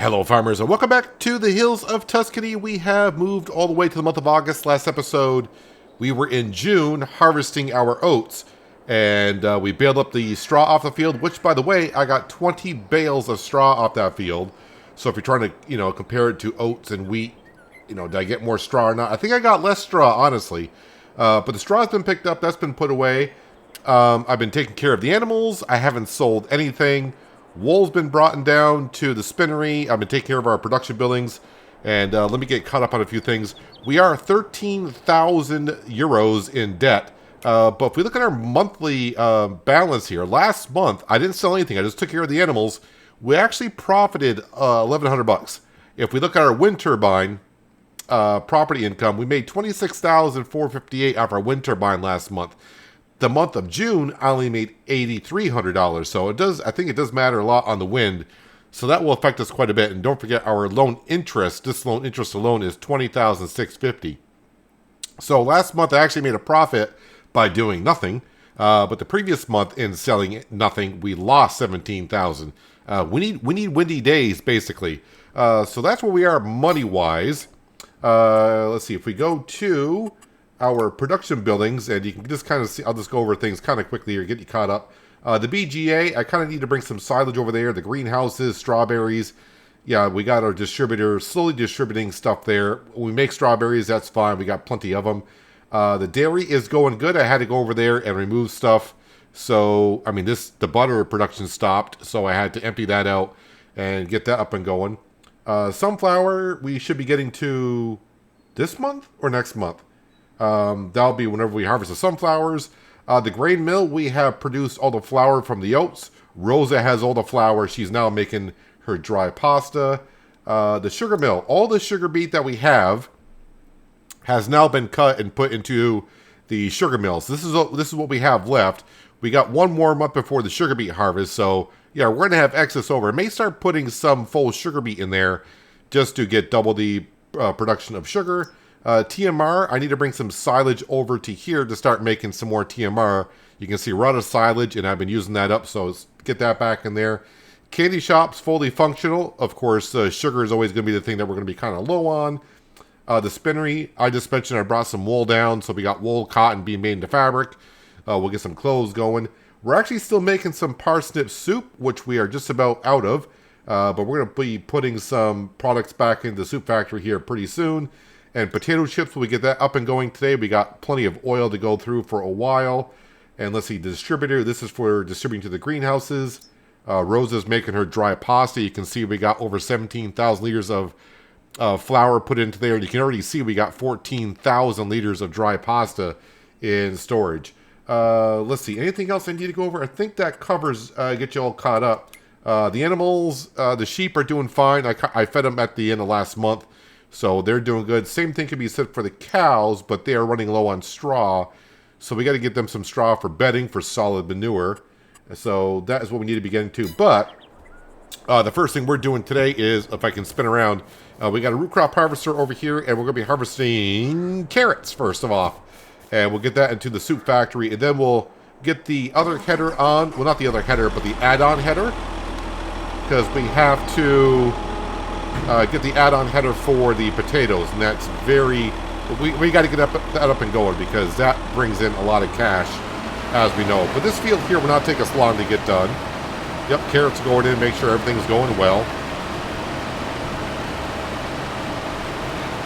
Hello farmers and welcome back to the hills of Tuscany. We have moved all the way to the month of August. Last episode we were in June harvesting our oats and we baled up the straw off the field, which by the way I got 20 bales of straw off that field. So if you're trying to compare it to oats and wheat, did I get more straw or not? I think I got less straw, honestly, but the straw has been picked up, that's been put away. I've been taking care of the animals. I haven't sold anything. Wool's been brought down to the spinnery. I've been taking care of our production buildings. And let me get caught up on a few things. We are 13,000 euros in debt. But if we look at our monthly balance here, last month, I didn't sell anything. I just took care of the animals. We actually profited 1,100 bucks. If we look at our wind turbine property income, we made 26,458 off our wind turbine last month. The month of June, I only made $8,300. So I think it does matter a lot on the wind. So that will affect us quite a bit. And don't forget our loan interest. This loan interest alone is $20,650. So last month I actually made a profit by doing nothing. But the previous month in selling nothing, we lost $17,000. We need windy days basically. So that's where we are money wise. Let's see if we go to our production buildings, and you can just kind of see, I'll just go over things kind of quickly here, get you caught up. The BGA, I kind of need to bring some silage over there, the greenhouses, strawberries. Yeah, we got our distributor slowly distributing stuff there. When we make strawberries, that's fine. We got plenty of them. The dairy is going good. I had to go over there and remove stuff. So, I mean, the butter production stopped, so I had to empty that out and get that up and going. Sunflower, we should be getting to this month or next month. That'll be whenever we harvest the sunflowers. The grain mill, we have produced all the flour from the oats. Rosa has all the flour. She's now making her dry pasta. The sugar mill, all the sugar beet that we have has now been cut and put into the sugar mills. This is what we have left. We got one more month before the sugar beet harvest, so yeah, we're gonna have excess over. I may start putting some full sugar beet in there just to get double the production of sugar. TMR, I need to bring some silage over to here to start making some more TMR. You can see we're out of silage, and I've been using that up, so let's get that back in there. Candy shops, fully functional. Of course, sugar is always going to be the thing that we're going to be kind of low on. The spinnery, I just mentioned I brought some wool down, so we got wool, cotton being made into fabric. We'll get some clothes going. We're actually still making some parsnip soup, which we are just about out of, but we're going to be putting some products back into the soup factory here pretty soon. And potato chips, we get that up and going today. We got plenty of oil to go through for a while. And let's see, the distributor, this is for distributing to the greenhouses. Rosa's making her dry pasta. You can see we got over 17,000 liters of flour put into there. You can already see we got 14,000 liters of dry pasta in storage. Let's see, anything else I need to go over? I think that covers, get you all caught up. The animals, the sheep are doing fine. I fed them at the end of last month. So they're doing good. Same thing can be said for the cows, but they are running low on straw. So we got to get them some straw for bedding, for solid manure. So that is what we need to be getting to. But the first thing we're doing today is, if I can spin around, we got a root crop harvester over here, and we're going to be harvesting carrots first of all. And we'll get that into the soup factory, and then we'll get the other header on. Well, not the other header, but the add-on header. Because we have to get the add-on header for the potatoes, and that's we got to get that up and going, because that brings in a lot of cash, as we know. But this field here will not take us long to get done. Yep, carrots going in, make sure everything's going well.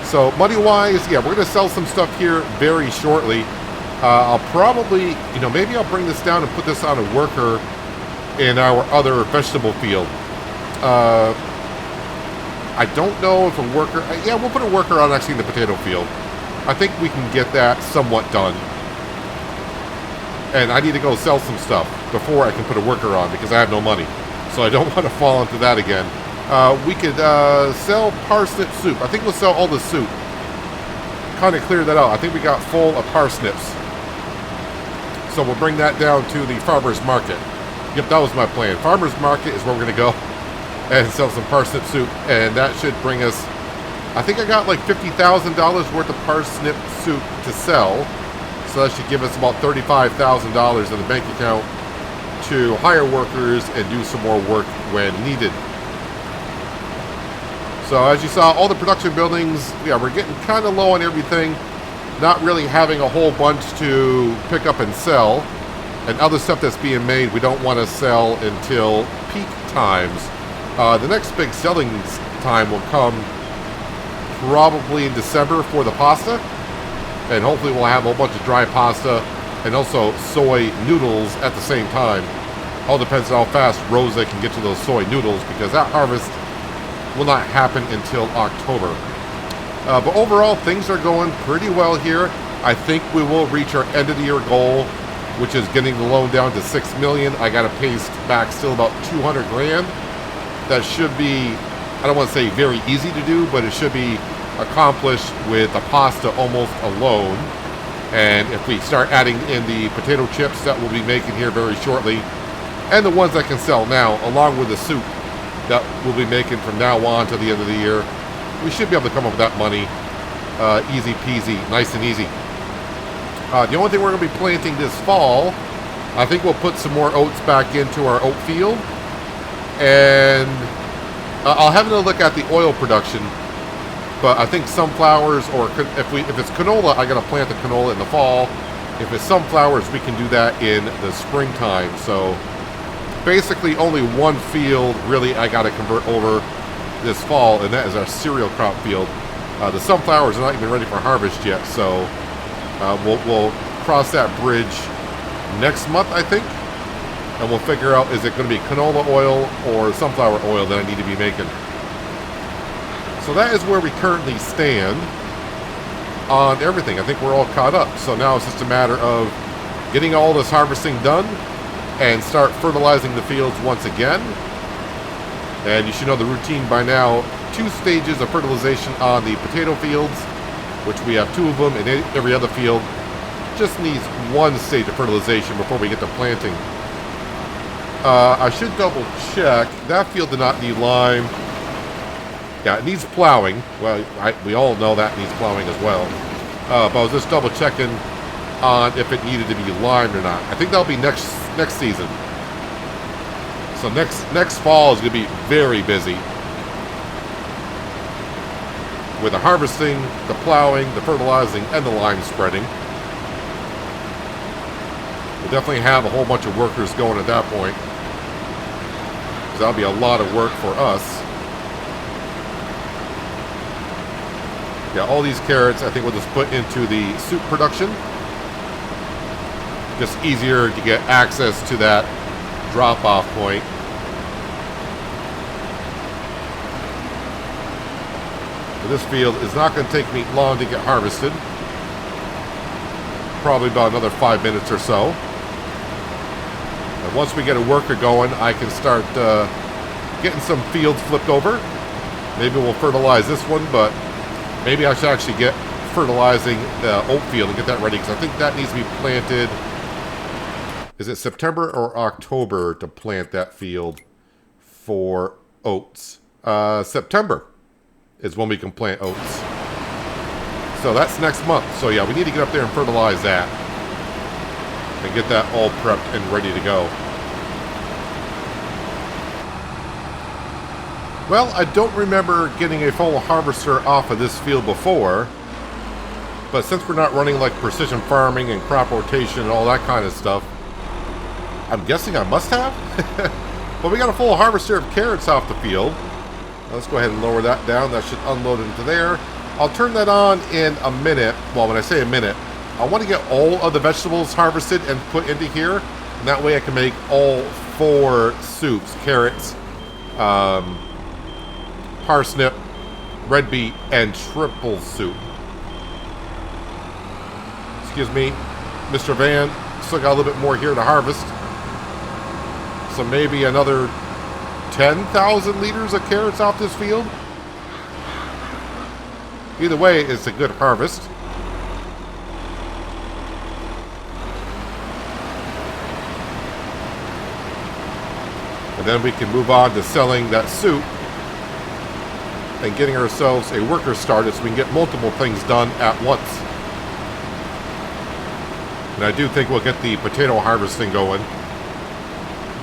So money-wise, yeah, we're going to sell some stuff here very shortly. I'll probably, maybe I'll bring this down and put this on a worker in our other vegetable field. I don't know if a worker... Yeah, we'll put a worker on actually in the potato field. I think we can get that somewhat done. And I need to go sell some stuff before I can put a worker on, because I have no money. So I don't want to fall into that again. We could sell parsnip soup. I think we'll sell all the soup. Kind of clear that out. I think we got full of parsnips. So we'll bring that down to the farmer's market. Yep, that was my plan. Farmer's market is where we're going to go and sell some parsnip soup, and that should bring us, I think I got like $50,000 worth of parsnip soup to sell, so that should give us about $35,000 in the bank account to hire workers and do some more work when needed. So as you saw, all the production buildings, yeah, we're getting kind of low on everything. Not really having a whole bunch to pick up and sell. And other stuff that's being made, we don't want to sell until peak times. The next big selling time will come probably in December for the pasta. And hopefully we'll have a whole bunch of dry pasta and also soy noodles at the same time. All depends on how fast Rosa can get to those soy noodles, because that harvest will not happen until October. But overall, things are going pretty well here. I think we will reach our end of the year goal, which is getting the loan down to $6 million. I got to pay back still about 200 grand. That should be, I don't want to say very easy to do, but it should be accomplished with the pasta almost alone. And if we start adding in the potato chips that we'll be making here very shortly, and the ones I can sell now, along with the soup that we'll be making from now on to the end of the year, we should be able to come up with that money easy peasy, nice and easy. The only thing we're going to be planting this fall, I think we'll put some more oats back into our oat field. And I'll have another look at the oil production. But I think sunflowers, or if it's canola, I got to plant the canola in the fall. If it's sunflowers, we can do that in the springtime. So basically only one field really I got to convert over this fall, and that is our cereal crop field. The sunflowers are not even ready for harvest yet, so we'll cross that bridge next month, I think, and we'll figure out, is it going to be canola oil or sunflower oil that I need to be making. So that is where we currently stand on everything. I think we're all caught up. So now it's just a matter of getting all this harvesting done and start fertilizing the fields once again. And you should know the routine by now. 2 stages of fertilization on the potato fields, which we have 2 of them, and every other field just needs 1 stage of fertilization before we get to planting. I should double check. That field did not need lime. Yeah, it needs plowing. Well, we all know that needs plowing as well. But I was just double checking on if it needed to be limed or not. I think that'll be next season. So next fall is going to be very busy with the harvesting, the plowing, the fertilizing, and the lime spreading. We'll definitely have a whole bunch of workers going at that point, because that'll be a lot of work for us. Yeah, all these carrots I think we'll just put into the soup production. Just easier to get access to that drop-off point. But this field is not going to take me long to get harvested. Probably about another 5 minutes or so. And once we get a worker going, I can start getting some fields flipped over. Maybe we'll fertilize this one, but maybe I should actually get fertilizing the oat field and get that ready, because I think that needs to be planted. Is it September or October to plant that field for oats? September is when we can plant oats. So that's next month. So yeah, we need to get up there and fertilize that and get that all prepped and ready to go. Well, I don't remember getting a full harvester off of this field before, but since we're not running like precision farming and crop rotation and all that kind of stuff, I'm guessing I must have. But we got a full harvester of carrots off the field. Let's go ahead and lower that down. That should unload into there. I'll turn that on in a minute. Well, when I say a minute, I want to get all of the vegetables harvested and put into here. And that way I can make all 4 soups: carrots, parsnip, red beet, and triple soup. Excuse me, Mr. Van. Still got a little bit more here to harvest. So maybe another 10,000 liters of carrots off this field. Either way, it's a good harvest. And then we can move on to selling that soup and getting ourselves a worker started so we can get multiple things done at once. And I do think we'll get the potato harvesting going,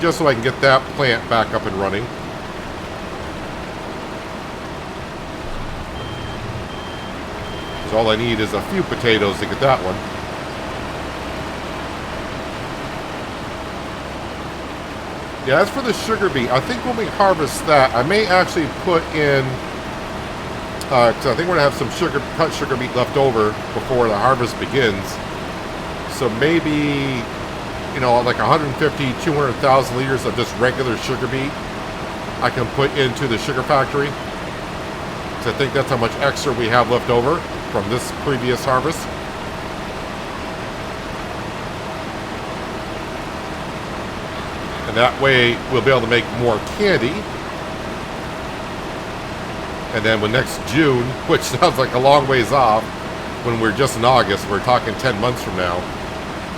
just so I can get that plant back up and running. So all I need is a few potatoes to get that one. Yeah, as for the sugar beet, I think when we harvest that, I may actually put in, because I think we're going to have some cut sugar beet left over before the harvest begins. So maybe, you know, like 150, 200,000 liters of just regular sugar beet I can put into the sugar factory. So I think that's how much extra we have left over from this previous harvest. And that way we'll be able to make more candy. And then when next June, which sounds like a long ways off, when we're just in August, we're talking 10 months from now.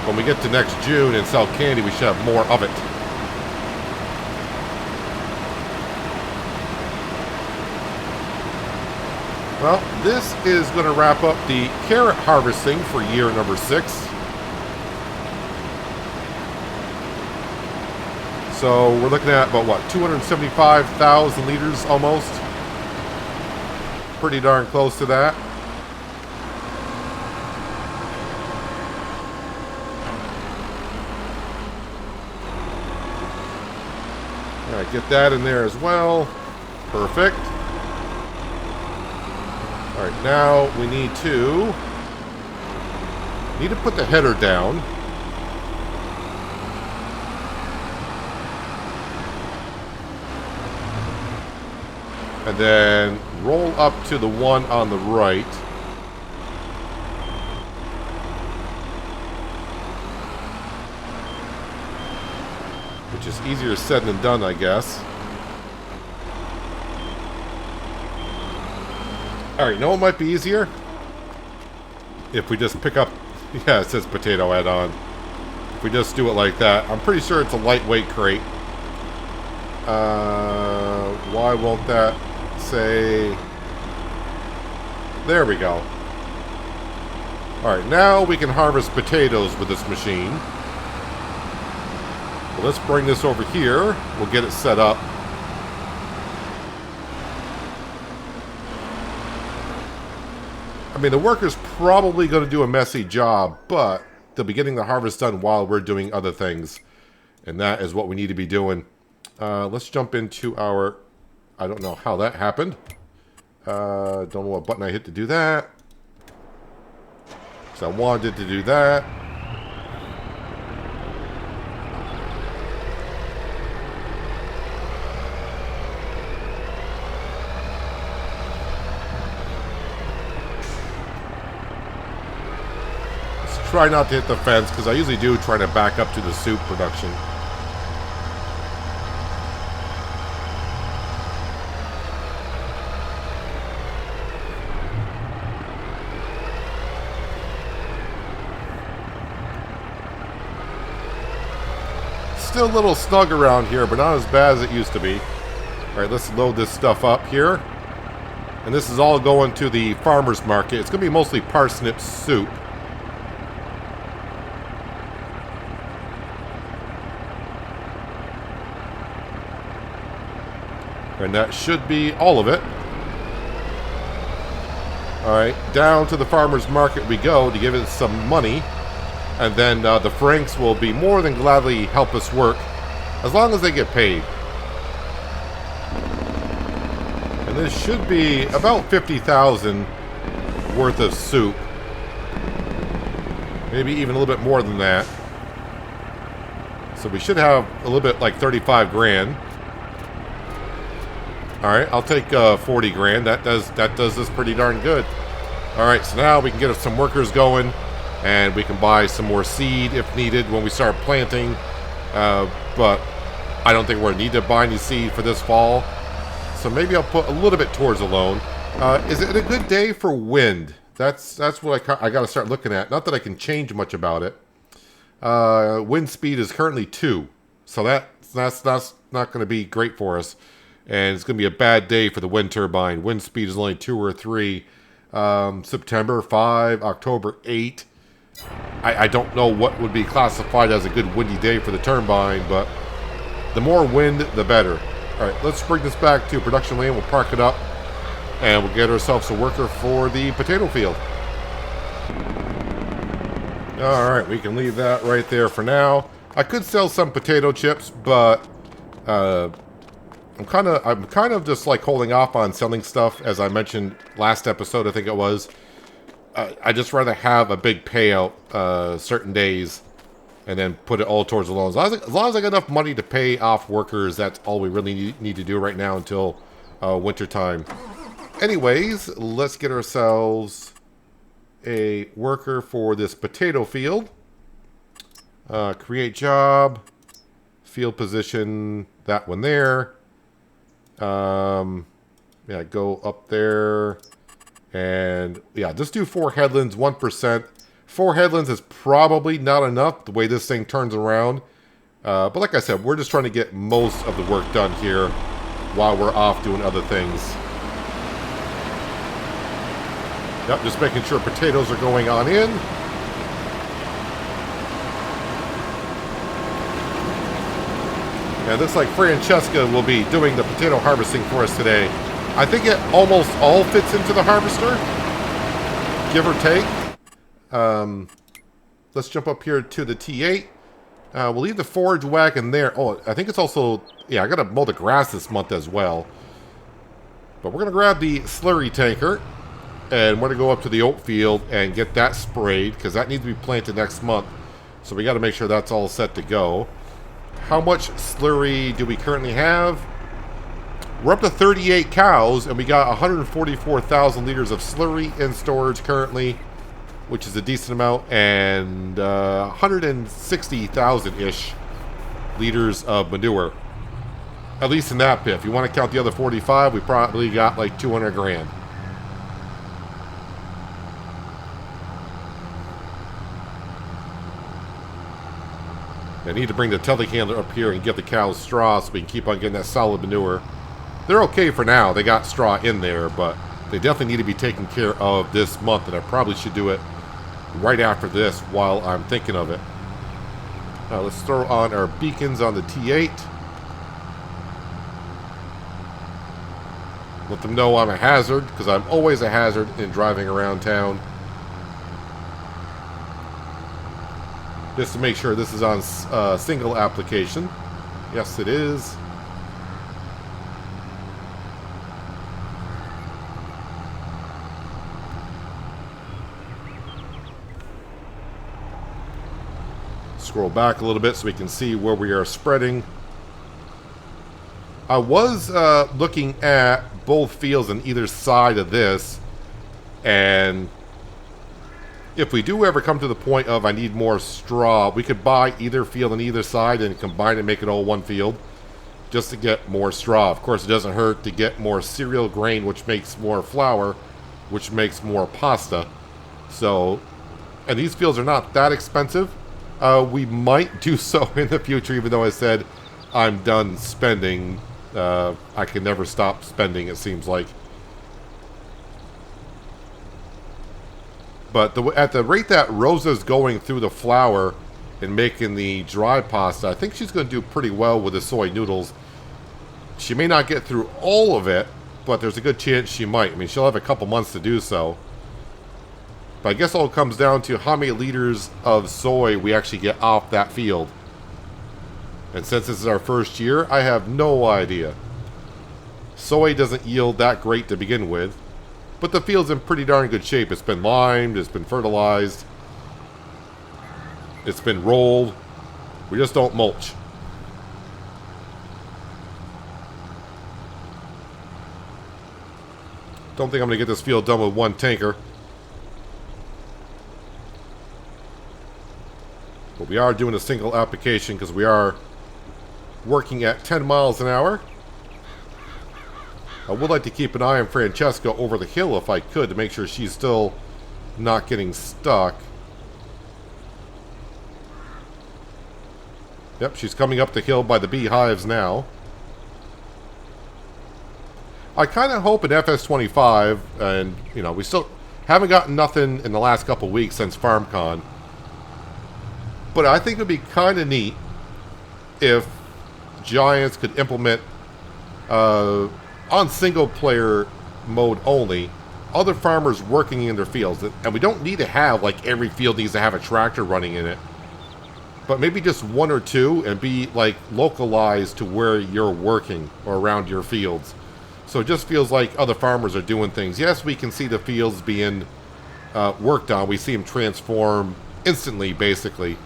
When we get to next June and sell candy, we should have more of it. Well, this is going to wrap up the carrot harvesting for year number 6. So we're looking at about, what, 275,000 liters almost? Pretty darn close to that. All right, get that in there as well. Perfect. All right, now we need to put the header down. And then roll up to the one on the right. Which is easier said than done, I guess. Alright, you know what might be easier? If we just pick up... Yeah, it says potato add-on. If we just do it like that. I'm pretty sure it's a lightweight crate. Why won't that say... There we go. Alright, now we can harvest potatoes with this machine. Well, let's bring this over here. We'll get it set up. I mean, the worker's probably going to do a messy job, but they'll be getting the harvest done while we're doing other things. And that is what we need to be doing. Let's jump into our... I don't know how that happened. Don't know what button I hit to do that. So I wanted to do that. Let's try not to hit the fence, because I usually do try to back up to the soup production. Still a little snug around here, but not as bad as it used to be. Alright, let's load this stuff up here. And this is all going to the farmer's market. It's going to be mostly parsnip soup. And that should be all of it. Alright, down to the farmer's market we go to give it some money. And then the Franks will be more than gladly help us work, as long as they get paid. And this should be about 50,000 worth of soup. Maybe even a little bit more than that. So we should have a little bit like 35 grand. Alright, I'll take 40 grand. That does this pretty darn good. Alright, so now we can get some workers going. And we can buy some more seed if needed when we start planting. But I don't think we're going to need to buy any seed for this fall. So maybe I'll put a little bit towards the loan. Is it a good day for wind? That's what I got to start looking at. Not that I can change much about it. Wind speed is currently 2. So that's not going to be great for us. And it's going to be a bad day for the wind turbine. Wind speed is only 2 or 3. September 5, October 8. I don't know what would be classified as a good windy day for the turbine, but the more wind, the better. Alright, let's bring this back to production lane. We'll park it up, and we'll get ourselves a worker for the potato field. Alright, we can leave that right there for now. I could sell some potato chips, but I'm kind of just like holding off on selling stuff, as I mentioned last episode, I think it was. I just rather have a big payout certain days and then put it all towards the loans. As long as I got enough money to pay off workers, that's all we really need to do right now until winter time. Anyways, let's get ourselves a worker for this potato field. Create job, field position, that one there. Yeah, go up there. And yeah, just do 4 headlands, 1%. 4 headlands is probably not enough the way this thing turns around. But like I said, we're just trying to get most of the work done here while we're off doing other things. Yep, just making sure potatoes are going on in. And it looks like Francesca will be doing the potato harvesting for us today. I think it almost all fits into the harvester, give or take. Let's jump up here to the T8. We'll leave the forage wagon there. Oh, I think it's also... Yeah, I got to mow the grass this month as well. But we're going to grab the slurry tanker. And we're going to go up to the oat field and get that sprayed, because that needs to be planted next month. So we got to make sure that's all set to go. How much slurry do we currently have? We're up to 38 cows, and we got 144,000 liters of slurry in storage currently, which is a decent amount, and 160,000-ish liters of manure. At least in that pit. If you want to count the other 45, we probably got like 200 grand. I need to bring the telehandler up here and get the cows straw so we can keep on getting that solid manure. They're okay for now. They got straw in there, but they definitely need to be taken care of this month, and I probably should do it right after this while I'm thinking of it. Now let's throw on our beacons on the T8. Let them know I'm a hazard, because I'm always a hazard in driving around town. Just to make sure this is on single application. Yes, it is. Scroll back a little bit so we can see where we are spreading. I was looking at both fields on either side of this, and if we do ever come to the point of I need more straw, we could buy either field on either side and combine and make it all one field just to get more straw. Of course, it doesn't hurt to get more cereal grain, which makes more flour, which makes more pasta. So, and these fields are not that expensive. We might do so in the future, even though I said I'm done spending. I can never stop spending, it seems like. But at the rate that Rosa's going through the flour and making the dry pasta, I think she's going to do pretty well with the soy noodles. She may not get through all of it, but there's a good chance she might. I mean, she'll have a couple months to do so. But I guess all it comes down to how many liters of soy we actually get off that field. And since this is our first year, I have no idea. Soy doesn't yield that great to begin with. But the field's in pretty darn good shape. It's been limed, it's been fertilized, it's been rolled. We just don't mulch. Don't think I'm going to get this field done with one tanker. But we are doing a single application because we are working at 10 miles an hour. I would like to keep an eye on Francesca over the hill if I could to make sure she's still not getting stuck. Yep, she's coming up the hill by the beehives now. I kind of hope an FS25, and you know, we still haven't gotten nothing in the last couple weeks since FarmCon. But I think it would be kind of neat if Giants could implement on single player mode only, other farmers working in their fields. And we don't need to have, like, every field needs to have a tractor running in it. But maybe just one or two and be, like, localized to where you're working or around your fields. So it just feels like other farmers are doing things. Yes, we can see the fields being worked on. We see them transform instantly, basically.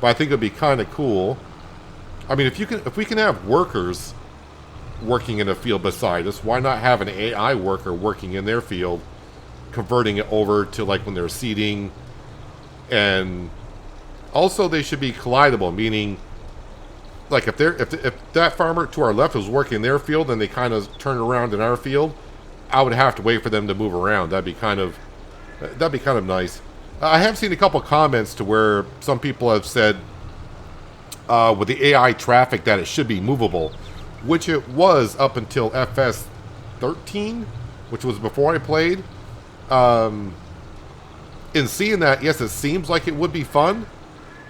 But I think it would be kind of cool. I mean, if we can have workers working in a field beside us, why not have an AI worker working in their field, converting it over to, like, when they're seeding. And also they should be collidable, meaning, like, if that farmer to our left was working in their field and they kind of turn around in our field, I would have to wait for them to move around. That'd be kind of nice. I have seen a couple comments to where some people have said with the AI traffic that it should be movable, which it was up until FS 13, which was before I played. In seeing that, yes, it seems like it would be fun,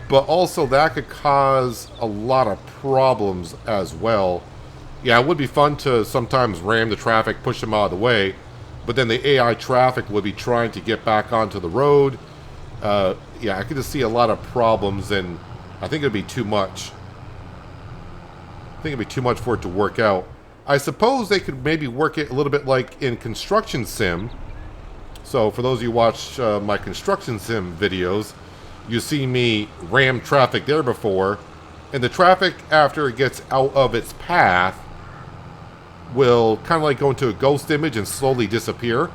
but also that could cause a lot of problems as well. Yeah, it would be fun to sometimes ram the traffic, push them out of the way, but then the AI traffic would be trying to get back onto the road. Yeah, I could just see a lot of problems, and I think it'd be too much. I think it'd be too much for it to work out. I suppose they could maybe work it a little bit like in Construction Sim. So for those of you who watch my Construction Sim videos, you see me ram traffic there before, and the traffic, after it gets out of its path, will kind of like go into a ghost image and slowly disappear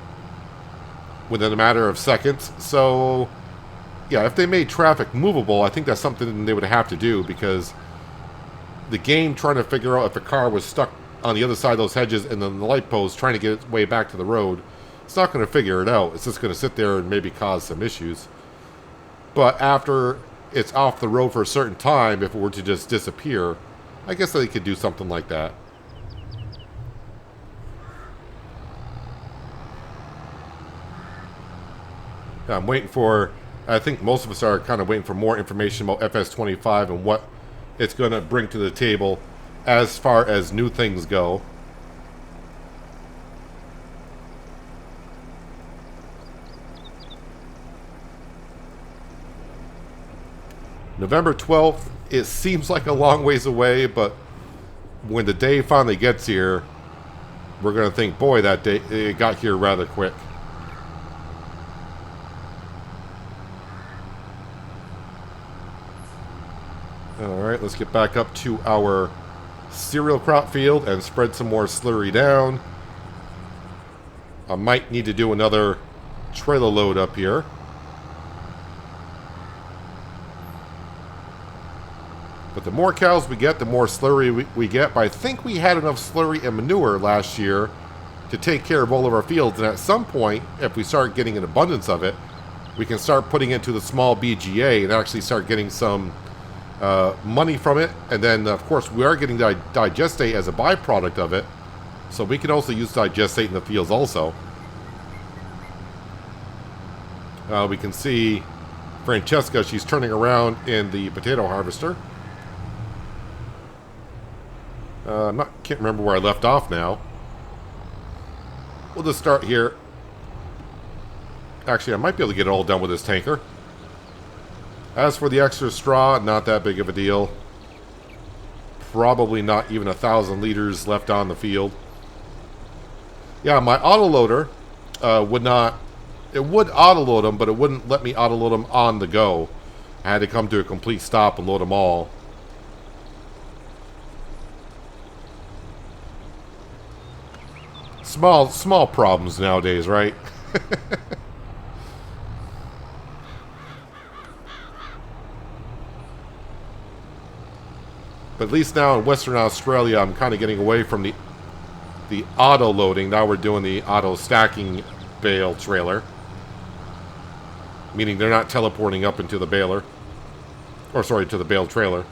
within a matter of seconds. So yeah, if they made traffic movable, I think that's something they would have to do, because the game trying to figure out if a car was stuck on the other side of those hedges and then the light post trying to get its way back to the road, it's not going to figure it out. It's just going to sit there and maybe cause some issues. But after it's off the road for a certain time, if it were to just disappear, I guess they could do something like that. I'm waiting for, I think most of us are kind of waiting for more information about FS25 and what it's going to bring to the table as far as new things go. November 12th, it seems like a long ways away, but when the day finally gets here, we're going to think, boy, that day, it got here rather quick. Alright, let's get back up to our cereal crop field and spread some more slurry down. I might need to do another trailer load up here. But the more cows we get, the more slurry we get. But I think we had enough slurry and manure last year to take care of all of our fields. And at some point, if we start getting an abundance of it, we can start putting it into the small BGA and actually start getting some money from it. And then, of course, we are getting digestate as a byproduct of it. So we can also use digestate in the fields also. We can see Francesca, she's turning around in the potato harvester. Can't remember where I left off now. We'll just start here. Actually, I might be able to get it all done with this tanker. As for the extra straw, not that big of a deal. Probably not even 1,000 liters left on the field. Yeah, my autoloader would not... It would autoload them, but it wouldn't let me autoload them on the go. I had to come to a complete stop and load them all. Small problems nowadays, right? But at least now in Western Australia, I'm kind of getting away from the auto loading. Now we're doing the auto stacking bale trailer, meaning they're not teleporting up into the baler, or sorry, to the bale trailer.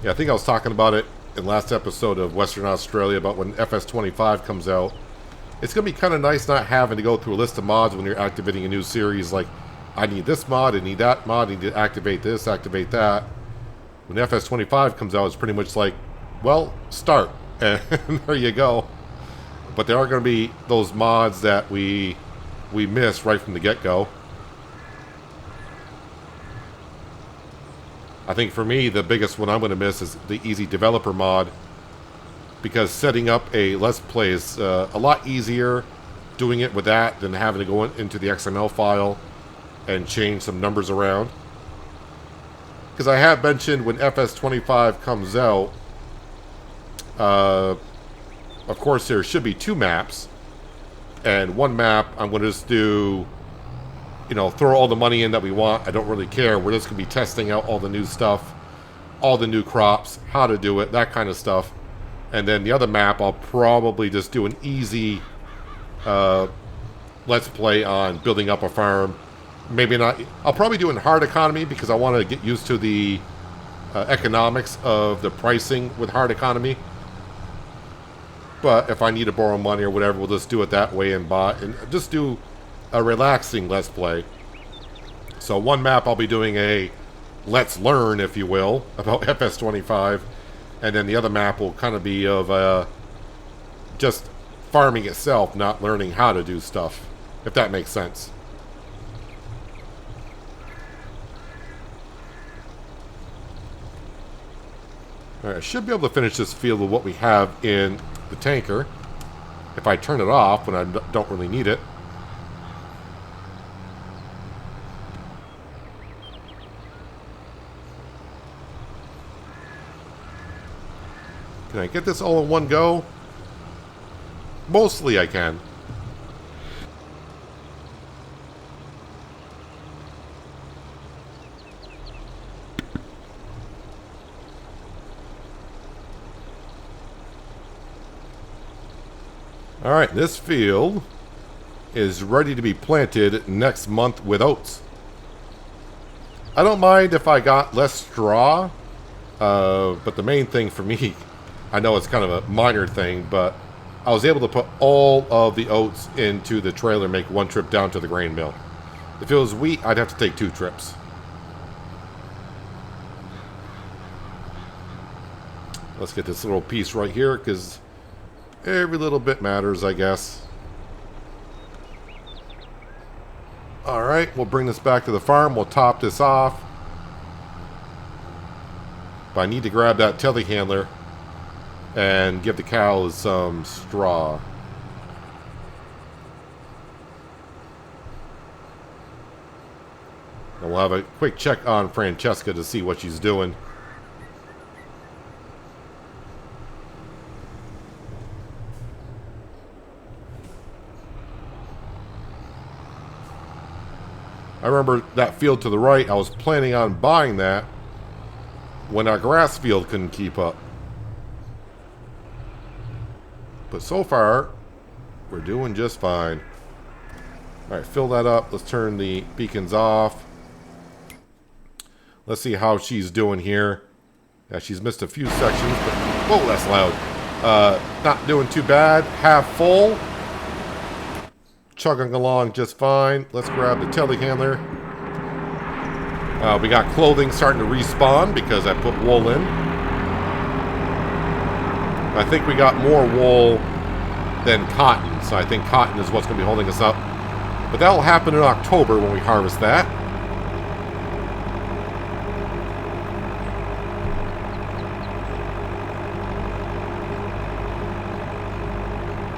Yeah, I think I was talking about it in last episode of Western Australia about when FS25 comes out. It's going to be kind of nice not having to go through a list of mods when you're activating a new series. Like, I need this mod, I need that mod, I need to activate this, activate that. When the FS25 comes out, it's pretty much like, well, start. And there you go. But there are going to be those mods that we miss right from the get-go. I think for me, the biggest one I'm going to miss is the Easy Developer mod. Because setting up a Let's Play is a lot easier doing it with that than having to go into the XML file and change some numbers around. Because I have mentioned when FS25 comes out, of course there should be 2 maps. And one map, I'm going to just do, you know, throw all the money in that we want. I don't really care. We're just going to be testing out all the new stuff, all the new crops, how to do it, that kind of stuff. And then the other map, I'll probably just do an easy Let's Play on building up a farm. Maybe not. I'll probably do it in hard economy because I want to get used to the economics of the pricing with hard economy. But if I need to borrow money or whatever, we'll just do it that way and buy and just do a relaxing Let's Play. So one map I'll be doing a Let's Learn, if you will, about FS25. And then the other map will kind of be of just farming itself, not learning how to do stuff, if that makes sense. Alright, I should be able to finish this field with what we have in the tanker. If I turn it off when I don't really need it. Can I get this all in one go? Mostly I can. Alright, this field is ready to be planted next month with oats. I don't mind if I got less straw, but the main thing for me, I know it's kind of a minor thing, but I was able to put all of the oats into the trailer and make one trip down to the grain mill. If it was wheat, I'd have to take 2 trips. Let's get this little piece right here, because every little bit matters, I guess. Alright, we'll bring this back to the farm. We'll top this off. But I need to grab that telehandler and give the cows some straw. And we'll have a quick check on Francesca to see what she's doing. I remember that field to the right, I was planning on buying that when our grass field couldn't keep up. But so far, we're doing just fine. Alright, fill that up. Let's turn the beacons off. Let's see how she's doing here. Yeah, she's missed a few sections, but... Whoa, that's loud. Not doing too bad. Half full. Chugging along just fine. Let's grab the telehandler. We got clothing starting to respawn because I put wool in. I think we got more wool than cotton, so I think cotton is what's going to be holding us up. But that will happen in October when we harvest that.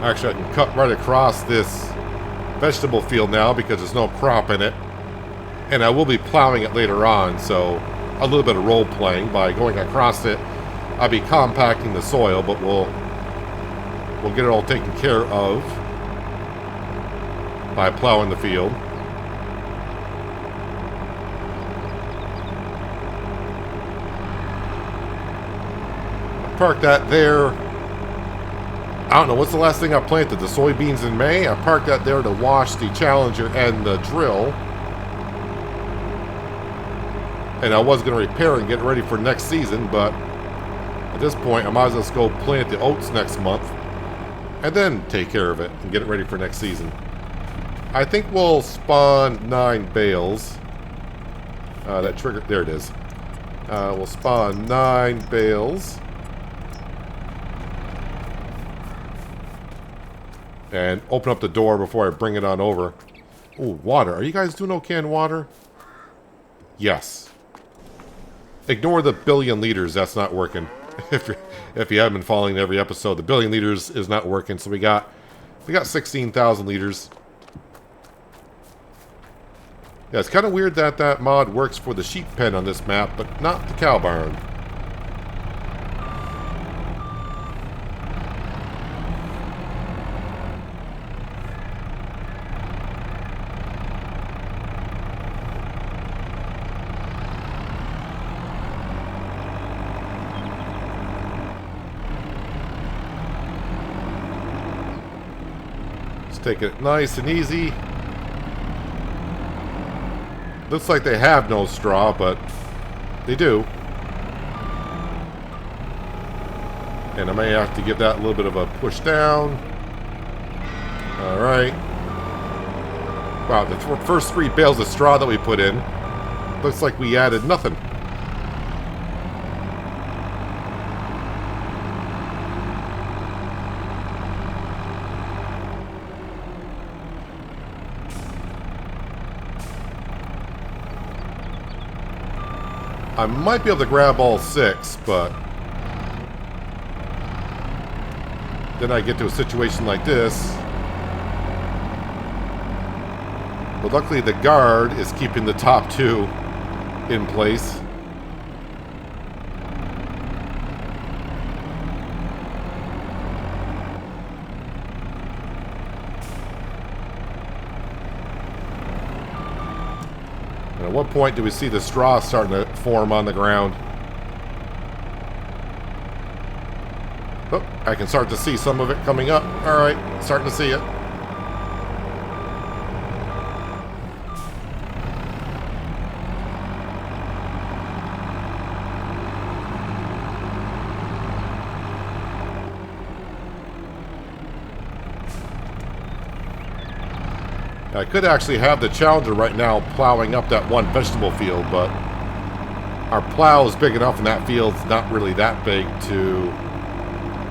Actually, I can cut right across this vegetable field now because there's no crop in it. And I will be plowing it later on, so a little bit of role playing by going across it. I'll be compacting the soil, but we'll get it all taken care of by plowing the field. Park that there. I don't know, what's the last thing I planted? The soybeans in May? I parked that there to wash the Challenger and the drill. And I was going to repair and get ready for next season, but at this point I might as well just go plant the oats next month and then take care of it and get it ready for next season. I think we'll spawn 9 bales. That trigger, there it is. We'll spawn 9 bales. And open up the door before I bring it on over. Ooh, water. Are you guys doing okay in water? Yes. Ignore the billion liters. That's not working. if you haven't been following every episode, the billion liters is not working. So we got 16,000 liters. Yeah, it's kind of weird that that mod works for the sheep pen on this map, but not the cow barn. Take it nice and easy. Looks like they have no straw, but they do. And I may have to give that a little bit of a push down. Alright. Wow, the first 3 bales of straw that we put in, looks like we added nothing. I might be able to grab all 6, but then I get to a situation like this. But luckily the guard is keeping the top 2 in place. And at what point do we see the straw starting to form on the ground? Oh, I can start to see some of it coming up. Alright, starting to see it. I could actually have the Challenger right now plowing up that one vegetable field, but our plow is big enough and that field's not really that big to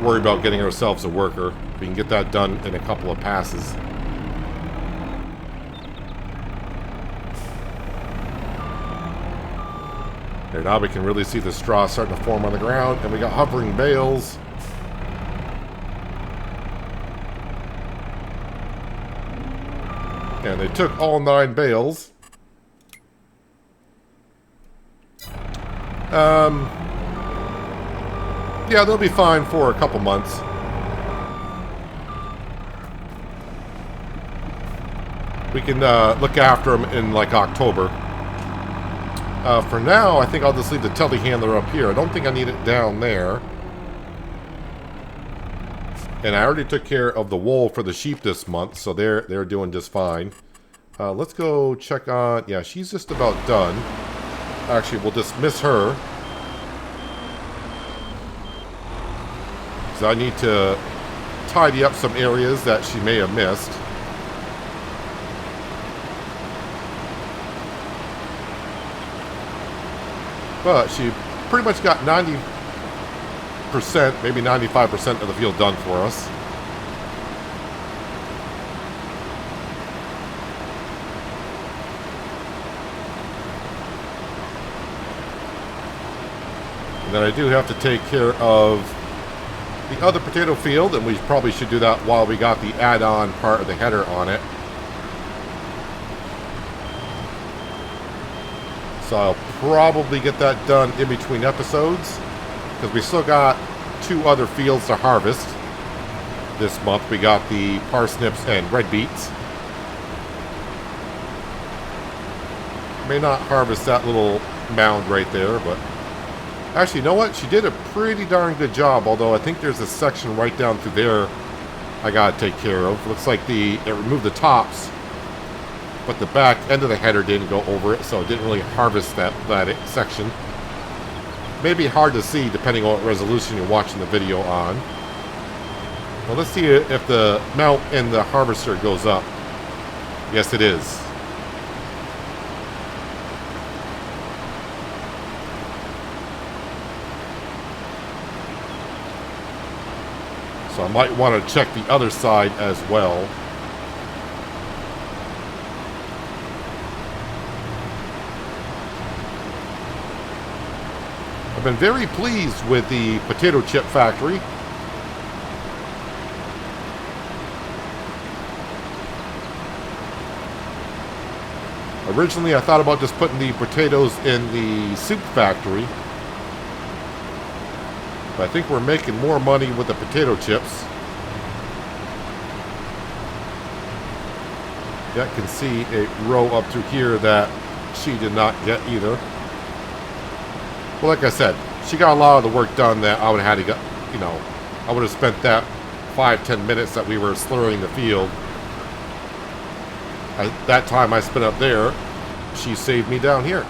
worry about getting ourselves a worker. We can get that done in a couple of passes. There, now we can really see the straw starting to form on the ground, and we got hovering bales. And they took all 9 bales. Yeah, they'll be fine for a couple months. We can look after them in like October. For now, I think I'll just leave the telehandler up here. I don't think I need it down there. And I already took care of the wool for the sheep this month, so they're doing just fine. Let's go check on... Yeah, she's just about done. Actually, we'll dismiss her. So I need to tidy up some areas that she may have missed. But she pretty much got 90%, maybe 95% of the field done for us. And then I do have to take care of the other potato field, and we probably should do that while we got the add-on part of the header on it. So I'll probably get that done in between episodes, because we still got 2 other fields to harvest this month. We got the parsnips and red beets. May not harvest that little mound right there, but actually, you know what? She did a pretty darn good job, although I think there's a section right down through there I gotta take care of. Looks like it removed the tops, but the back end of the header didn't go over it, so it didn't really harvest that section. Maybe hard to see depending on what resolution you're watching the video on. Well, let's see if the mount in the harvester goes up. Yes, it is. So I might want to check the other side as well. I've been very pleased with the potato chip factory. Originally, I thought about just putting the potatoes in the soup factory. But I think we're making more money with the potato chips. Yeah, I can see a row up through here that she did not get either. Well, like I said, she got a lot of the work done that I would have had to go, you know, I would have spent that 5-10 minutes that we were slurring the field. That time I spent up there, she saved me down here.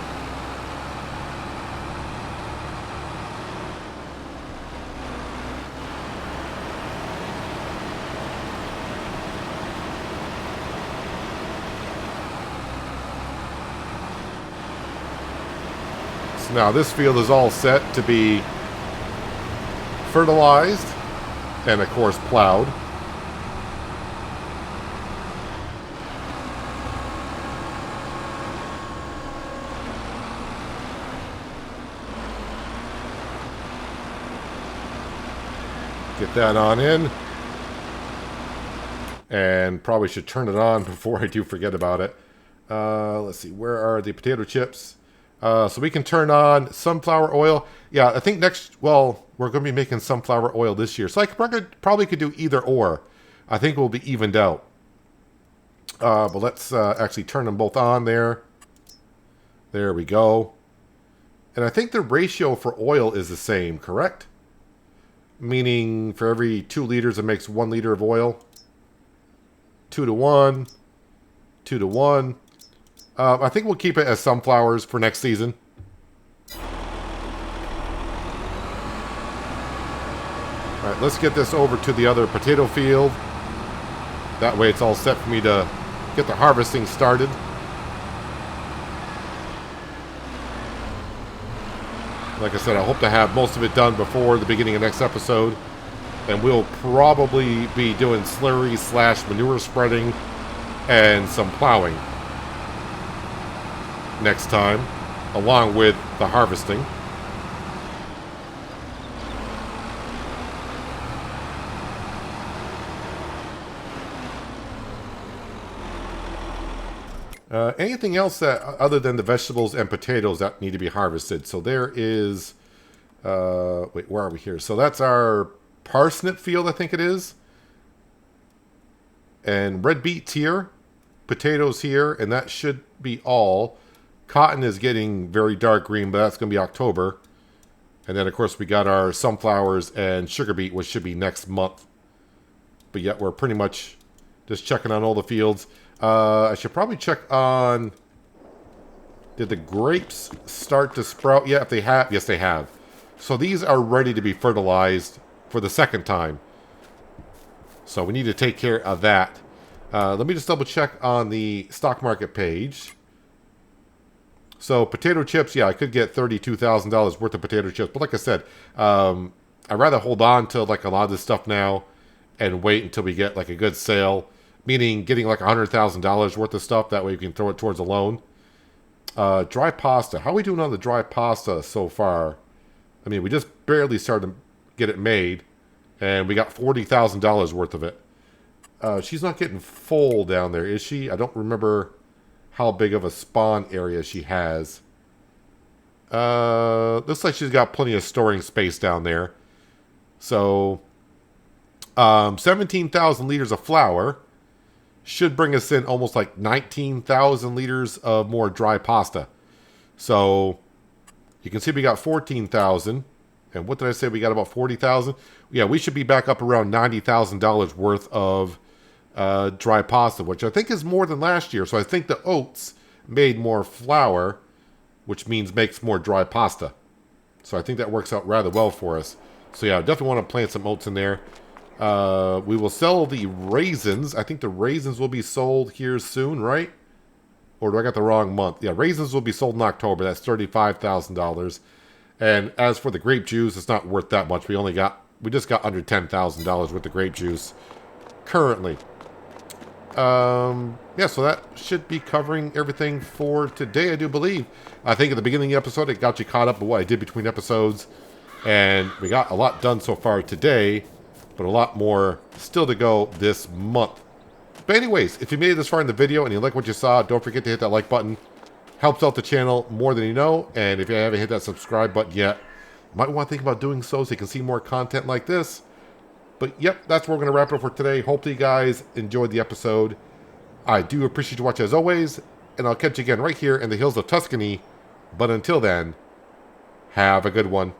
So now this field is all set to be fertilized and of course plowed. Get that on in. And probably should turn it on before I do forget about it. Let's see, where are the potato chips? So we can turn on sunflower oil. Yeah, I think well, we're going to be making sunflower oil this year. So I probably could do either or. I think we'll be evened out. But let's actually turn them both on there. There we go. And I think the ratio for oil is the same, correct? Meaning for every 2 liters, it makes 1 liter of oil. 2 to 1. 2 to 1. I think we'll keep it as sunflowers for next season. Alright, let's get this over to the other potato field. That way it's all set for me to get the harvesting started. Like I said, I hope to have most of it done before the beginning of next episode. And we'll probably be doing slurry / manure spreading and some plowing next time, along with the harvesting. Anything else that other than the vegetables and potatoes that need to be harvested? So there is, wait, where are we here? So that's our parsnip field, I think it is. And red beets here, potatoes here, and that should be all. Cotton is getting very dark green, but that's going to be October. And then, of course, we got our sunflowers and sugar beet, which should be next month. But yet we're pretty much just checking on all the fields. I should probably check on... Did the grapes start to sprout? Yeah, if they have. Yes, they have. So these are ready to be fertilized for the second time. So we need to take care of that. Let me just double check on the stock market page. So potato chips, yeah, I could get $32,000 worth of potato chips. But like I said, I'd rather hold on to like a lot of this stuff now and wait until we get like a good sale. Meaning getting like $100,000 worth of stuff. That way you can throw it towards a loan. Dry pasta. How are we doing on the dry pasta so far? I mean, we just barely started to get it made. And we got $40,000 worth of it. She's not getting full down there, is she? I don't remember how big of a spawn area she has. Looks like she's got plenty of storing space down there. So, 17,000 liters of flour should bring us in almost like 19,000 liters of more dry pasta. So, you can see we got 14,000. And what did I say? We got about 40,000. Yeah, we should be back up around $90,000 worth of dry pasta, which I think is more than last year. So I think the oats made more flour, which means makes more dry pasta. So I think that works out rather well for us. So yeah, I definitely want to plant some oats in there. We will sell the raisins. I think the raisins will be sold here soon, right? Or do I got the wrong month? Yeah, raisins will be sold in October. That's $35,000. And as for the grape juice, it's not worth that much. We only got we just got under $10,000 worth of grape juice currently. Yeah, so that should be covering everything for today, I do believe. I think at the beginning of the episode, it got you caught up with what I did between episodes. And we got a lot done so far today, but a lot more still to go this month. But anyways, if you made it this far in the video and you like what you saw, don't forget to hit that like button. Helps out the channel more than you know. And if you haven't hit that subscribe button yet, you might want to think about doing so you can see more content like this. But yep, that's where we're going to wrap it up for today. Hopefully you guys enjoyed the episode. I do appreciate you watching as always. And I'll catch you again right here in the hills of Tuscany. But until then, have a good one.